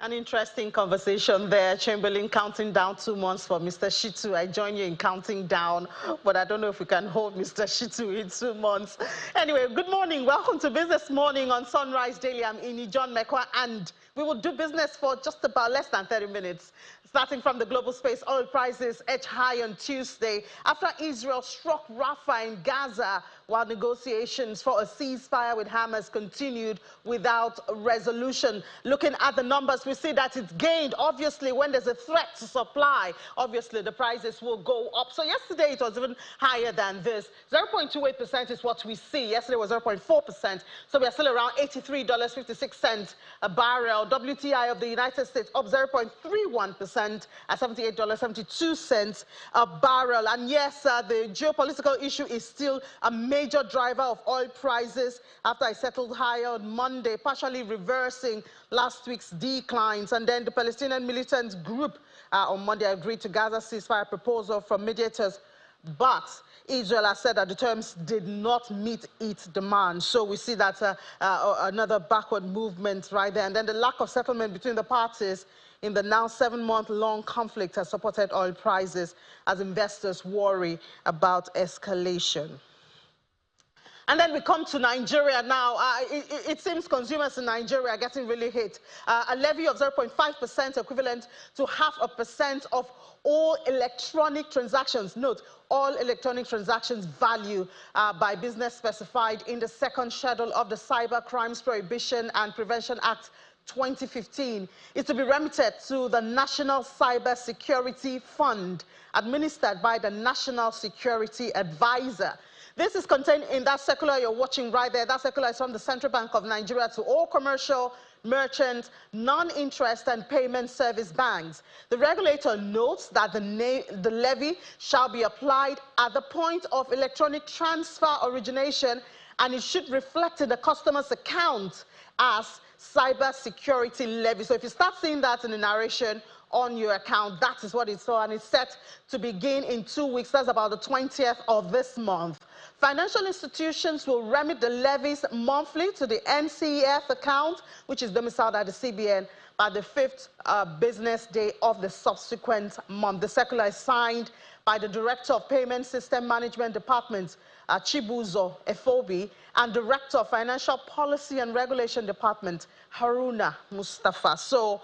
An interesting conversation there. Chamberlain counting down 2 months for Mr. Shitu. I join you in counting down, but I don't know if we can hold Mr. Shitu in 2 months. Anyway, good morning. Welcome to Business Morning on Sunrise Daily. I'm Ini John Mekwa, and we will do business for just about less than 30 minutes. Starting from the global space, oil prices edge high on Tuesday after Israel struck Rafah in Gaza, while negotiations for a ceasefire with Hamas continued without resolution. Looking at the numbers, we see that it's gained. Obviously, when there's a threat to supply, obviously the prices will go up. So yesterday it was even higher than this. 0.28% is what we see. Yesterday was 0.4%. So we are still around $83.56 a barrel. WTI of the United States up 0.31%. At $78.72 a barrel. And yes, the geopolitical issue is still a major driver of oil prices after it settled higher on Monday, partially reversing last week's declines. And then the Palestinian militant group on Monday agreed to Gaza ceasefire proposal from mediators, but Israel has said that the terms did not meet its demands. So we see that another backward movement right there. And then the lack of settlement between the parties in the now 7-month-long conflict has supported oil prices as investors worry about escalation. And then we come to Nigeria now. It seems consumers in Nigeria are getting really hit. A levy of 0.5% equivalent to 0.5% of all electronic transactions. Note, all electronic transactions value by business specified in the second schedule of the Cyber Crimes Prohibition and Prevention Act 2015 is to be remitted to the National Cybersecurity Fund, administered by the National Security Advisor. This is contained in that circular you're watching right there. That circular is from the Central Bank of Nigeria to all commercial, merchant, non-interest and payment service banks. The regulator notes that the levy shall be applied at the point of electronic transfer origination, and it should reflect in the customer's account as cybersecurity levy. So if you start seeing that in the narration on your account, that is what it's for, and it's set to begin in 2 weeks. That's about the 20th of this month. Financial institutions will remit the levies monthly to the NCEF account, which is domiciled at the CBN, by the 5th business day of the subsequent month. The circular is signed by the Director of Payment System Management Department, Chibuzo Efobi, and Director of Financial Policy and Regulation Department, Haruna Mustafa. So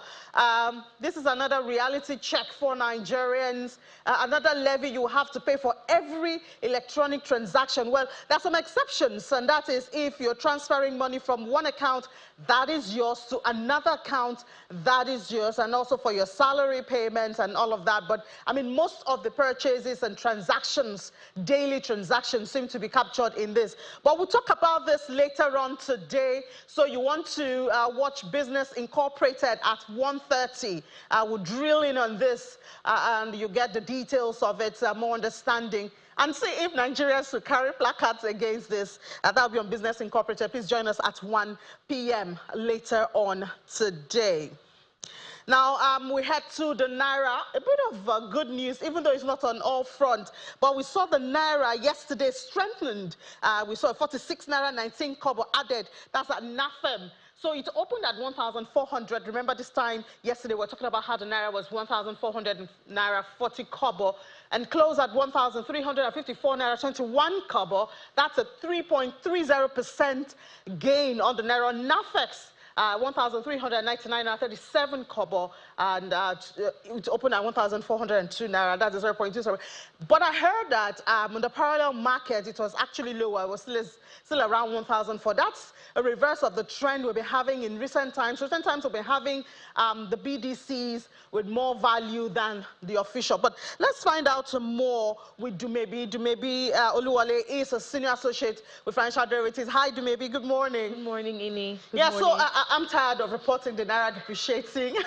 this is another reality check for Nigerians, another levy you have to pay for every electronic transaction. Well, there are some exceptions, and that is if you're transferring money from one account that is yours to another account that is yours, and also for your salary payments and all of that. But I mean, most of the purchases and transactions, daily transactions, seem to be captured in this. But we'll talk about this later on today. So you want to watch Business Incorporated at 1:30. We'll drill in on this and you get the details of it, more understanding, and see if Nigerians will carry placards against this. That'll be on Business Incorporated. Please join us at 1 p.m. later on today. Now, we head to the Naira. A bit of good news, even though it's not on all fronts. But we saw the Naira yesterday strengthened. We saw 46 Naira 19 kobo added. That's at NAFEM. So it opened at 1,400. Remember this time yesterday we were talking about how the Naira was 1,400 Naira 40 kobo and closed at 1,354 Naira 21 kobo. That's a 3.30% gain on the Naira. NAFEX 1,399 Naira 37 kobo, and it opened at 1,402 Naira. That's 0.27. But I heard that in the parallel market it was actually lower. It was still around 1,004. That's a reverse of the trend we've been having in recent times. Recent times we've been having the BDCs with more value than the official. But let's find out more with Dumebi. Dumebi Oluwale is a senior associate with financial derivatives. Hi, Dumebi. Good morning. Good morning, Ini. Good morning. So I'm tired of reporting the Naira depreciating,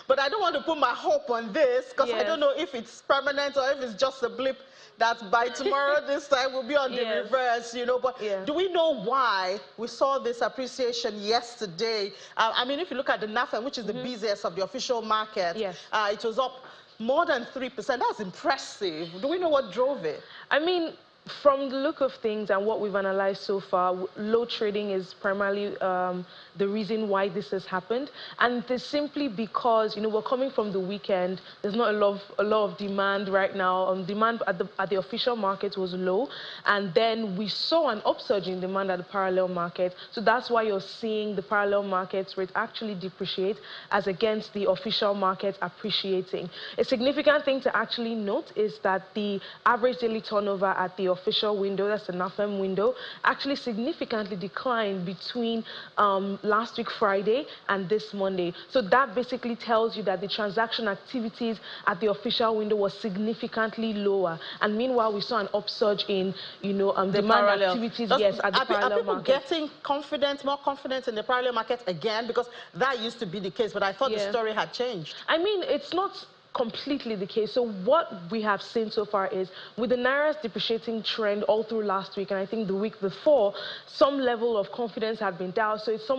but I don't want to put my hope on this because I don't know if it's permanent or if it's just a blip that by tomorrow this time will be on the reverse, you know. But do we know why we saw this appreciation yesterday? I mean, if you look at the NAFEM, which is the busiest of the official market, it was up more than 3%. That's impressive. Do we know what drove it? I mean, From the look of things and what we've analyzed so far, low trading is primarily the reason why this has happened. And it's simply because, we're coming from the weekend. There's not a lot of demand right now. Demand at the official market was low. And then we saw an upsurge in demand at the parallel market. So that's why you're seeing the parallel market rate actually depreciate as against the official market appreciating. A significant thing to actually note is that the average daily turnover at the official window, that's the NAFEM window, actually significantly declined between last week Friday and this Monday. So that basically tells you that the transaction activities at the official window was significantly lower. And meanwhile, we saw an upsurge in, demand activities, yes, at the parallel market. Are people getting confident, more confident in the parallel market again? Because that used to be the case, but I thought the story had changed. I mean, it's not completely the case. So what we have seen so far is, with the Naira's depreciating trend all through last week, and I think the week before, some level of confidence had been down. So it's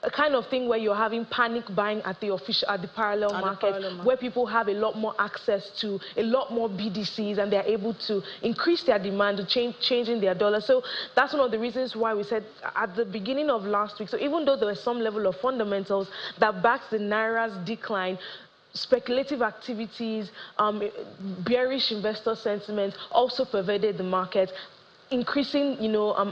a kind of thing where you're having panic buying at the parallel market, where people have a lot more access to a lot more BDCs, and they're able to increase their demand, changing their dollar. So that's one of the reasons why we said at the beginning of last week, so even though there was some level of fundamentals that backs the Naira's decline, speculative activities, bearish investor sentiment also pervaded the market, increasing,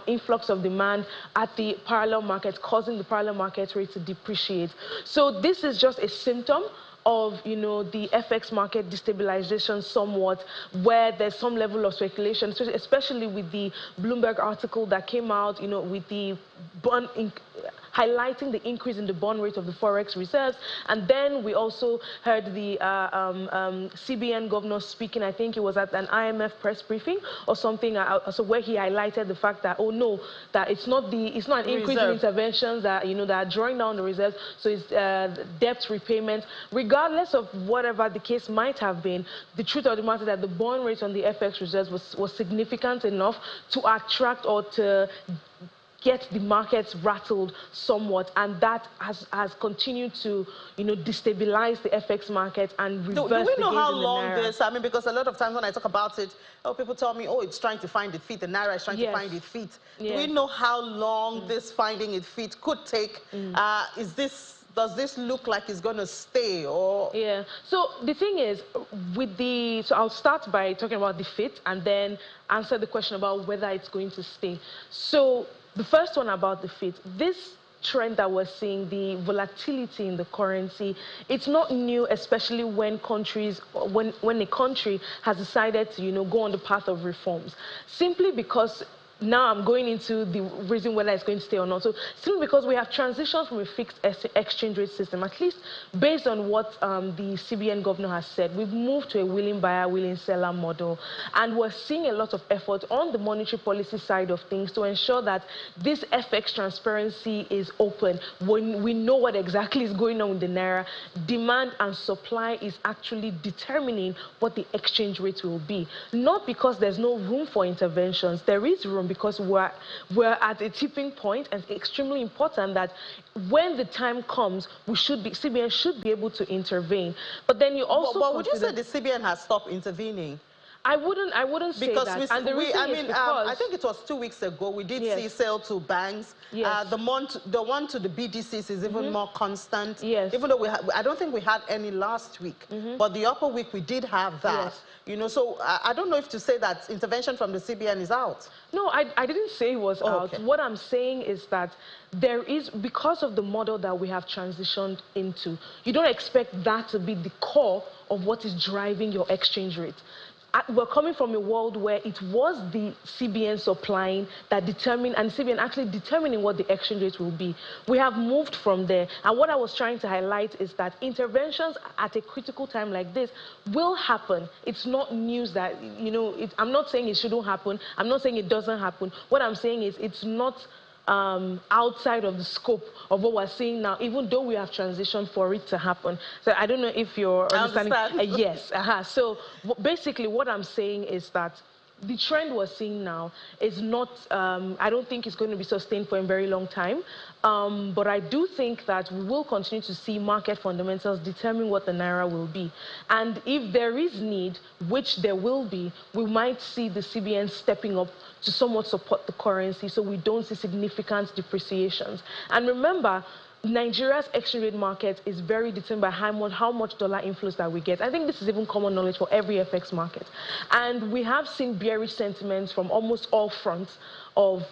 influx of demand at the parallel market, causing the parallel market rate to depreciate. So this is just a symptom of, the FX market destabilization somewhat, where there's some level of speculation, especially with the Bloomberg article that came out, with the bond highlighting the increase in the bond rate of the forex reserves. And then we also heard the CBN governor speaking. I think it was at an IMF press briefing or something, so where he highlighted the fact that, oh no, that it's not an increase in interventions that that are drawing down the reserves. So it's debt repayment. Regardless of whatever the case might have been, the truth of the matter is that the bond rate on the FX reserves was significant enough to attract or to get the markets rattled somewhat, and that has continued to, destabilize the FX market and reverse the gains in the Naira. Do we know how long this? I mean, because a lot of times when I talk about it, people tell me, oh, it's trying to find its feet. The Naira is trying to find its feet. Do we know how long this finding its feet could take? Does this look like it's going to stay, or? Yeah. So the thing is, so I'll start by talking about the fit and then answer the question about whether it's going to stay. So the first one about the fit, this trend that we're seeing, the volatility in the currency, it's not new, especially when when a country has decided to, go on the path of reforms. Simply because now I'm going into the reason whether it's going to stay or not. So simply because we have transitioned from a fixed exchange rate system, at least based on what the CBN governor has said, we've moved to a willing buyer, willing seller model. And we're seeing a lot of effort on the monetary policy side of things to ensure that this FX transparency is open. When we know what exactly is going on with the Naira, demand and supply is actually determining what the exchange rate will be. Not because there's no room for interventions. There is room, because we're at a tipping point, and it's extremely important that when the time comes, CBN should be able to intervene. But then you also but would you say the CBN has stopped intervening? I wouldn't say that. And the reason is because I think it was 2 weeks ago we did see sale to banks. The one to the BDCs is even more constant. Even though I don't think we had any last week, but the upper week we did have that. So I don't know if to say that intervention from the CBN is out. No, I didn't say it was out. What I'm saying is that there is, because of the model that we have transitioned into, you don't expect that to be the core of what is driving your exchange rate. We're coming from a world where it was the CBN supplying that determined, and CBN actually determining what the exchange rate will be. We have moved from there. And what I was trying to highlight is that interventions at a critical time like this will happen. It's not news that, I'm not saying it shouldn't happen. I'm not saying it doesn't happen. What I'm saying is it's not outside of the scope of what we're seeing now, even though we have transitioned for it to happen. So I don't know if you're understanding. Yes. So basically what I'm saying is that the trend we're seeing now is not, I don't think it's going to be sustained for a very long time. But I do think that we will continue to see market fundamentals determine what the Naira will be. And if there is need, which there will be, we might see the CBN stepping up to somewhat support the currency so we don't see significant depreciations. And remember, Nigeria's exchange rate market is very determined by how much dollar inflows that we get. I think this is even common knowledge for every FX market. And we have seen bearish sentiments from almost all fronts of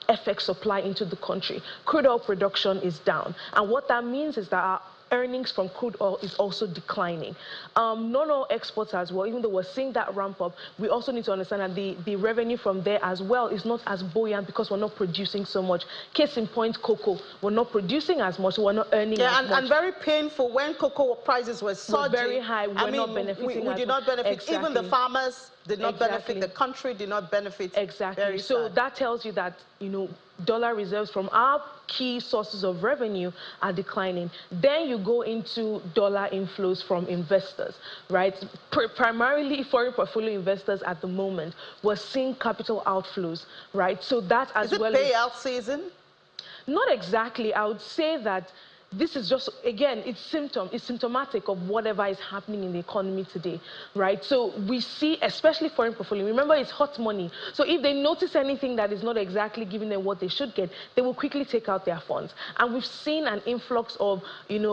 FX supply into the country. Crude oil production is down. And what that means is that our earnings from crude oil is also declining. Non-oil exports as well, even though we're seeing that ramp up, we also need to understand that the revenue from there as well is not as buoyant because we're not producing so much. Case in point, cocoa. We're not producing as much, so we're not earning as much. And very painful when cocoa prices were surging. Very high. We're not benefiting. We did not benefit. Exactly. Even the farmers did not benefit. The country did not benefit. Exactly. So that tells you that, dollar reserves from our key sources of revenue are declining. Then you go into dollar inflows from investors, right? Primarily foreign portfolio investors at the moment. We're seeing capital outflows, right? So that as well. Is it payout season? Not exactly. I would say that this is just, again, it's symptomatic of whatever is happening in the economy today, right? So we see, especially foreign portfolio, remember it's hot money. So if they notice anything that is not exactly giving them what they should get, they will quickly take out their funds. And we've seen an influx of,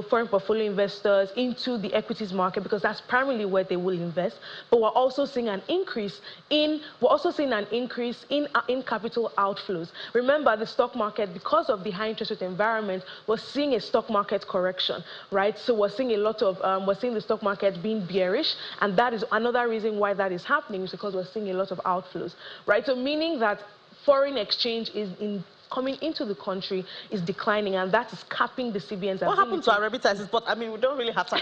foreign portfolio investors into the equities market because that's primarily where they will invest. But we're also seeing an increase in capital outflows. Remember, the stock market, because of the high interest rate environment, we're seeing a stock market correction, right? So we're seeing the stock market being bearish, and that is another reason why that is happening, is because we're seeing a lot of outflows, right? So meaning that foreign exchange coming into the country is declining, and that is capping the CBN's ability. What happened to our remittances? But I mean, we don't really have time.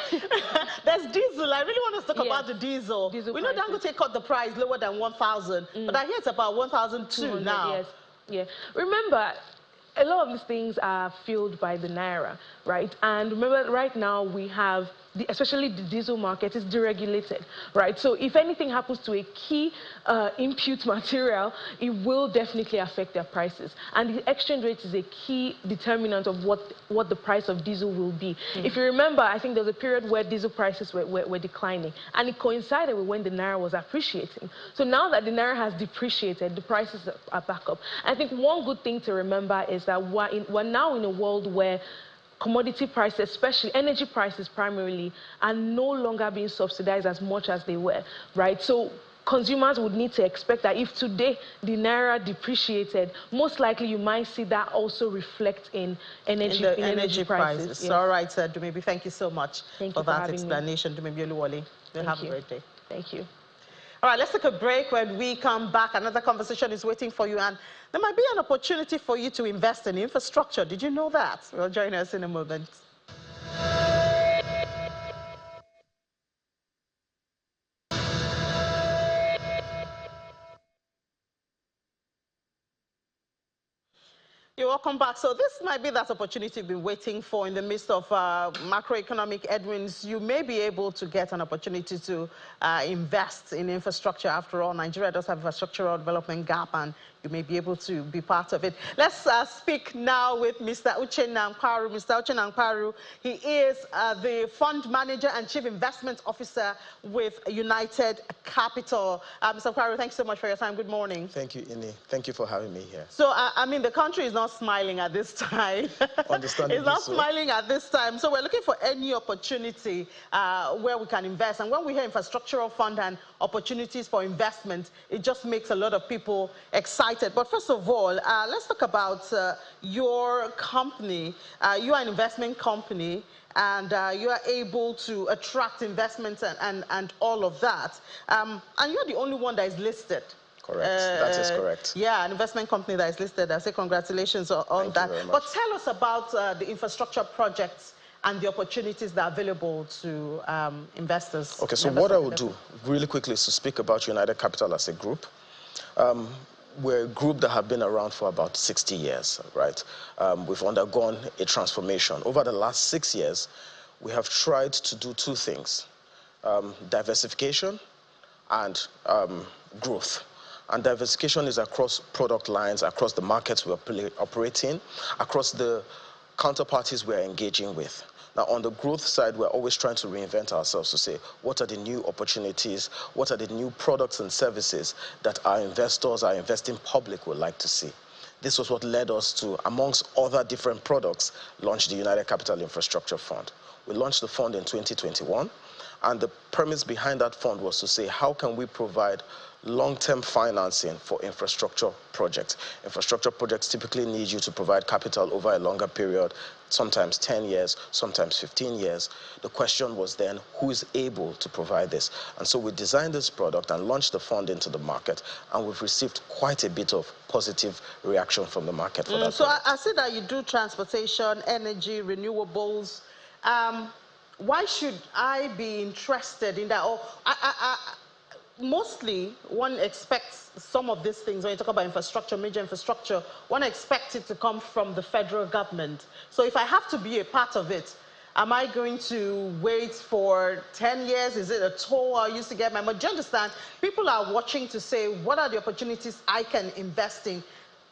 There's diesel. I really want to talk about the diesel. We know Dangote cut the price lower than 1,000, but I hear it's about 1,200 now. Yes. Yeah. Remember, a lot of these things are fueled by the Naira, right? And remember, right now we have, especially the diesel market is deregulated, right? So if anything happens to a key input material, it will definitely affect their prices. And the exchange rate is a key determinant of what the price of diesel will be. If you remember, I think there was a period where diesel prices were declining, and it coincided with when the Naira was appreciating. So now that the Naira has depreciated, the prices are back up. I think one good thing to remember is that we're now in a world where commodity prices, especially energy prices primarily, are no longer being subsidized as much as they were, right? So consumers would need to expect that if today the Naira depreciated, most likely you might see that also reflect in energy prices. Yes. All right, Dumebi, thank you so much for that explanation. Dumebi Oluwole, have a great day. Thank you. All right, let's take a break. When we come back, another conversation is waiting for you, and there might be an opportunity for you to invest in infrastructure. Did you know that? Well, join us in a moment. You're welcome back. So this might be that opportunity you've been waiting for in the midst of macroeconomic headwinds. You may be able to get an opportunity to invest in infrastructure. After all, Nigeria does have a structural development gap, and you may be able to be part of it. Let's speak now with Mr. Uche Nankwaru. Mr. Uche Nankwaru, he is the fund manager and chief investment officer with United Capital. Mr. Nankwaru, thanks so much for your time. Good morning. Thank you, Ini. Thank you for having me here. So, I mean, the country is not smiling at this time. Understandably It's not so. smiling at this time. So we're looking for any opportunity where we can invest. And when we hear infrastructural fund and opportunities for investment, it just makes a lot of people excited. But first of all, let's talk about your company. You are an investment company, and you are able to attract investments and all of that. And you're the only one that is listed. Correct. That is correct. Yeah, an investment company that is listed. I say congratulations on that. Thank you very much. But tell us about the infrastructure projects and the opportunities that are available to investors. Okay, so what I will do really quickly is to speak about United Capital as a group. We're a group that have been around for about 60 years, right? We've undergone a transformation. Over the last 6 years, we have tried to do two things: diversification and growth. And diversification is across product lines, across the markets we operate in, across the counterparties we're engaging with. Now, on the growth side, we're always trying to reinvent ourselves to say, what are the new opportunities, what are the new products and services that our investors, our investing public would like to see. This was what led us to, amongst other different products, launch the United Capital Infrastructure Fund. We launched the fund in 2021, and the premise behind that fund was to say, how can we provide long-term financing for infrastructure projects? Infrastructure projects typically need you to provide capital over a longer period, sometimes 10 years, sometimes 15 years. The question was then, who is able to provide this? And so we designed this product and launched the fund into the market, and we've received quite a bit of positive reaction from the market for that. So I see that you do transportation, energy, renewables. Why should I be interested in that? Or mostly, one expects some of these things, when you talk about infrastructure, major infrastructure, one expects it to come from the federal government. So if I have to be a part of it, am I going to wait for 10 years? Is it a toll I used to get my money? Do you understand? People are watching to say, what are the opportunities I can invest in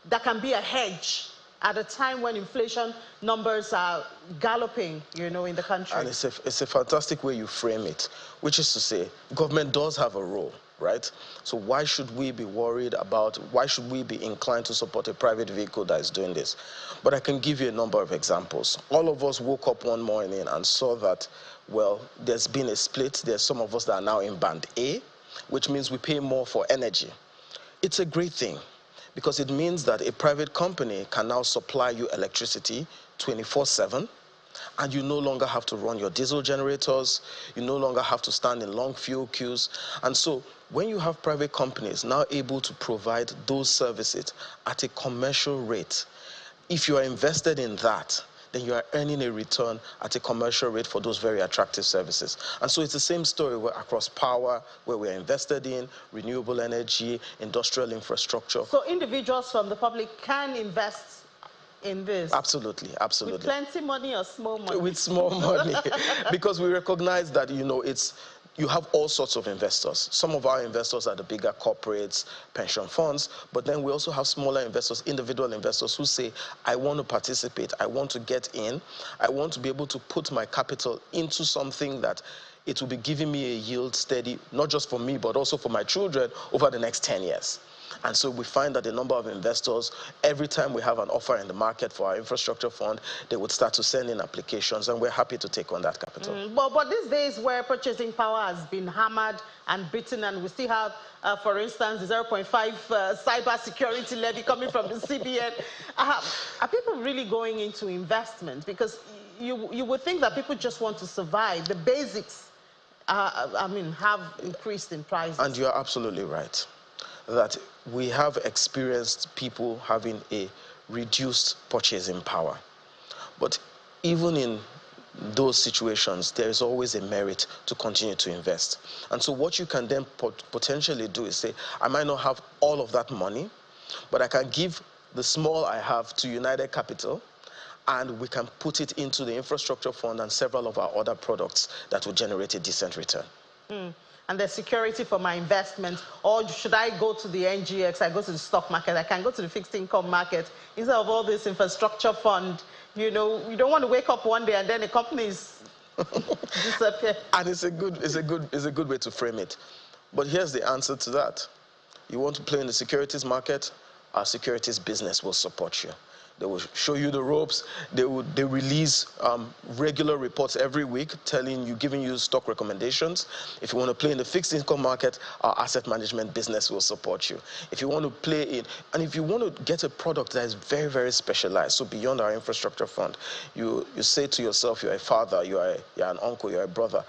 that can be a hedge at a time when inflation numbers are galloping, you know, in the country? And it's a fantastic way you frame it, which is to say, government does have a role, right? So why should we be worried about, why should we be inclined to support a private vehicle that is doing this? But I can give you a number of examples. All of us woke up one morning and saw that, well, there's been a split. There's some of us that are now in band A, which means we pay more for energy. It's a great thing, because it means that a private company can now supply you electricity 24/7, and you no longer have to run your diesel generators, you no longer have to stand in long fuel queues. And so when you have private companies now able to provide those services at a commercial rate, if you are invested in that, then you are earning a return at a commercial rate for those very attractive services. And so it's the same story across power, where we're invested in renewable energy, industrial infrastructure. So individuals from the public can invest in this? Absolutely, absolutely. With plenty money or small money? With small money, because we recognize that, you know, you have all sorts of investors. Some of our investors are the bigger corporates, pension funds, but then we also have smaller investors, individual investors who say, I want to participate, I want to get in, I want to be able to put my capital into something that it will be giving me a yield steady, not just for me, but also for my children over the next 10 years. And so we find that a number of investors, every time we have an offer in the market for our infrastructure fund, they would start to send in applications, and we're happy to take on that capital. But these days where purchasing power has been hammered and beaten, and we still have, for instance, the 0.5 cybersecurity levy coming from the CBN, are people really going into investment? Because you would think that people just want to survive. The basics, have increased in prices. And you're absolutely right that we have experienced people having a reduced purchasing power. But even in those situations, there is always a merit to continue to invest. And so what you can then potentially do is say, I might not have all of that money, but I can give the small I have to United Capital, and we can put it into the infrastructure fund and several of our other products that will generate a decent return. And there's security for my investment, or should I go to the NGX, I go to the stock market, I can go to the fixed income market, instead of all this infrastructure fund. You know, you don't want to wake up one day and then the companies disappear. And it's a good way to frame it. But here's the answer to that. You want to play in the securities market, our securities business will support you. They will show you the ropes. They release regular reports every week giving you stock recommendations. If you want to play in the fixed income market, our asset management business will support you. If you want to play in, and if you want to get a product that is very, very specialized, so beyond our infrastructure fund, you say to yourself, you're a father, you're an uncle, you're a brother,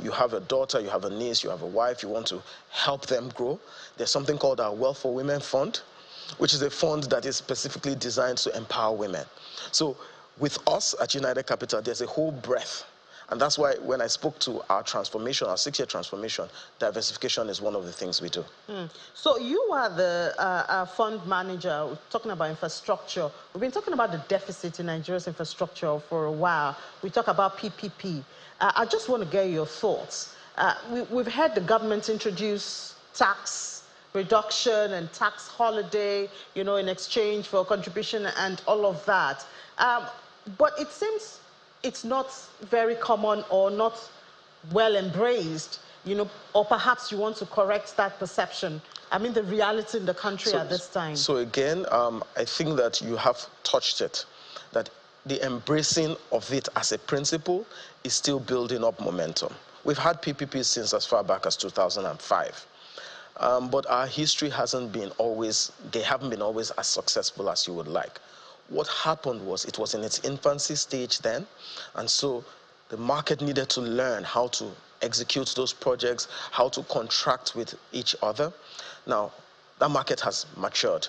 you have a daughter, you have a niece, you have a wife, you want to help them grow. There's something called our Wealth for Women Fund, which is a fund that is specifically designed to empower women. So with us at United Capital, there's a whole breadth. And that's why when I spoke to our transformation, our 6-year transformation, diversification is one of the things we do. So you are the fund manager. We're talking about infrastructure. We've been talking about the deficit in Nigeria's infrastructure for a while. We talk about PPP. I just want to get your thoughts. We've had the government introduce tax reduction and tax holiday, you know, in exchange for contribution and all of that. But it seems it's not very common or not well embraced, you know, or perhaps you want to correct that perception. I mean, the reality in the country at this time. So again, I think that you have touched it, that the embracing of it as a principle is still building up momentum. We've had PPPs since as far back as 2005. But our history hasn't been always, they haven't been always as successful as you would like. What happened was it was in its infancy stage then, and so the market needed to learn how to execute those projects, how to contract with each other. Now, that market has matured.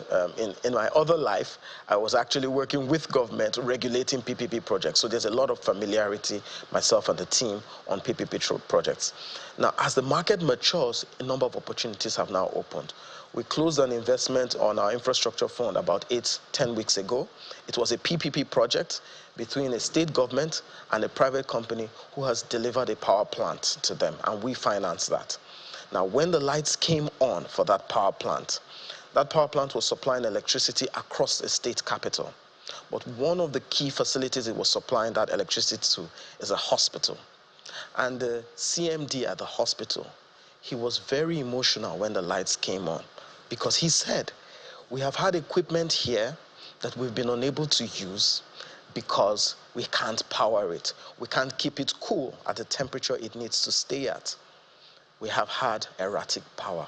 In my other life, I was actually working with government regulating PPP projects. So there's a lot of familiarity, myself and the team, on PPP projects. Now, as the market matures, a number of opportunities have now opened. We closed an investment on our infrastructure fund about 8-10 weeks ago. It was a PPP project between a state government and a private company who has delivered a power plant to them, and we financed that. Now, when the lights came on for that power plant was supplying electricity across the state capital. But one of the key facilities it was supplying that electricity to is a hospital. And the CMD at the hospital, he was very emotional when the lights came on, because he said, we have had equipment here that we've been unable to use because we can't power it. We can't keep it cool at the temperature it needs to stay at. We have had erratic power.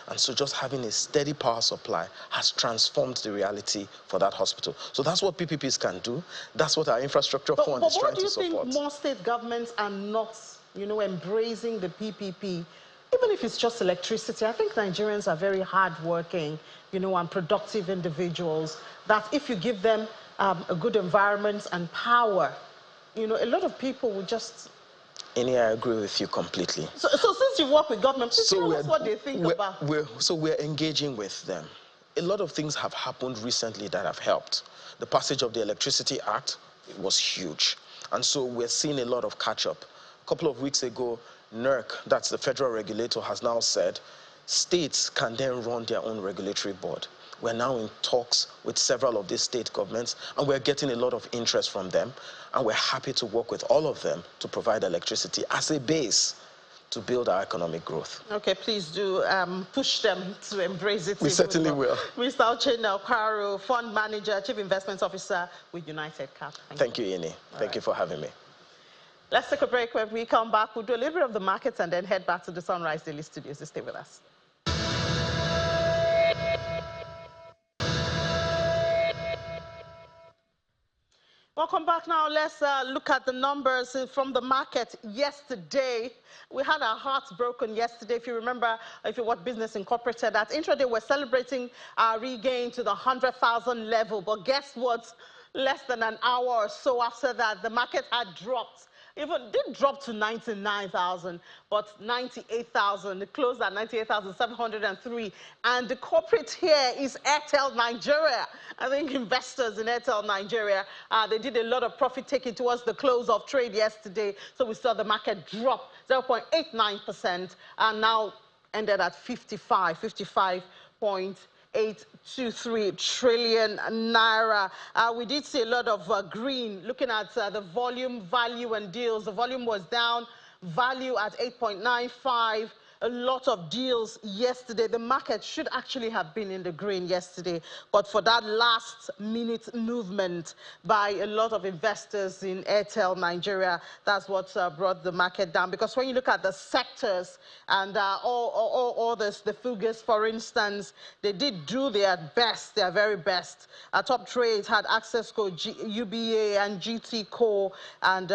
And so just having a steady power supply has transformed the reality for that hospital. So that's what PPPs can do. That's what our infrastructure fund is trying to support. But what do you think more state governments are not, you know, embracing the PPP? Even if it's just electricity, I think Nigerians are very hardworking, you know, and productive individuals, that if you give them a good environment and power, you know, a lot of people will just... Inni, I agree with you completely. So since you work with government, please tell us what they think about. We're engaging with them. A lot of things have happened recently that have helped. The passage of the Electricity Act was huge. And so we're seeing a lot of catch-up. A couple of weeks ago, NERC, that's the federal regulator, has now said states can then run their own regulatory board. We're now in talks with several of these state governments, and we're getting a lot of interest from them, and we're happy to work with all of them to provide electricity as a base to build our economic growth. Okay, please do push them to embrace it. We certainly will. Mr. Uchenna Okaro, Fund Manager, Chief Investment Officer with United Cap. Thank you, Inni. Thank you for having me. Let's take a break. When we come back, we'll do a little bit of the markets and then head back to the Sunrise Daily Studios. Stay with us. Welcome back. Now let's look at the numbers from the market yesterday. We had our hearts broken yesterday. If you remember, if you watch Business Incorporated, at intraday we're celebrating our regain to the 100,000 level. But guess what? Less than an hour or so after that, the market had dropped. Even did drop to 99,000, but 98,000. It closed at 98,703. And the corporate here is Airtel Nigeria. I think investors in Airtel Nigeria, they did a lot of profit taking towards the close of trade yesterday. So we saw the market drop 0.89% and now ended at 55.823 trillion naira. We did see a lot of green. Looking at the volume, value, and deals, the volume was down. Value at 8.95. A lot of deals yesterday. The market should actually have been in the green yesterday, but for that last-minute movement by a lot of investors in Airtel Nigeria, that's what brought the market down. Because when you look at the sectors and all this, the figures, for instance, they did do their best, their very best. Top trades had Access Code, UBA, and GT Core, and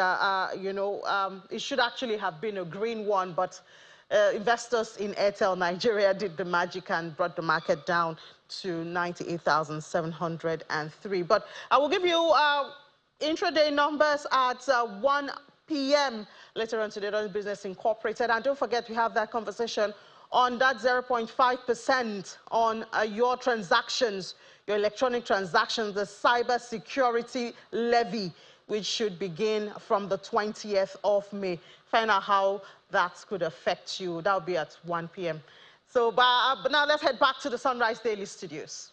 it should actually have been a green one, but investors in Airtel Nigeria did the magic and brought the market down to 98,703. But I will give you intraday numbers at 1 p.m. later on today on Business Incorporated. And don't forget, we have that conversation on that 0.5% on your transactions, your electronic transactions, the Cybersecurity levy, which should begin from the 20th of May. Find out how that could affect you. That'll be at 1 p.m. So but now let's head back to the Sunrise Daily studios.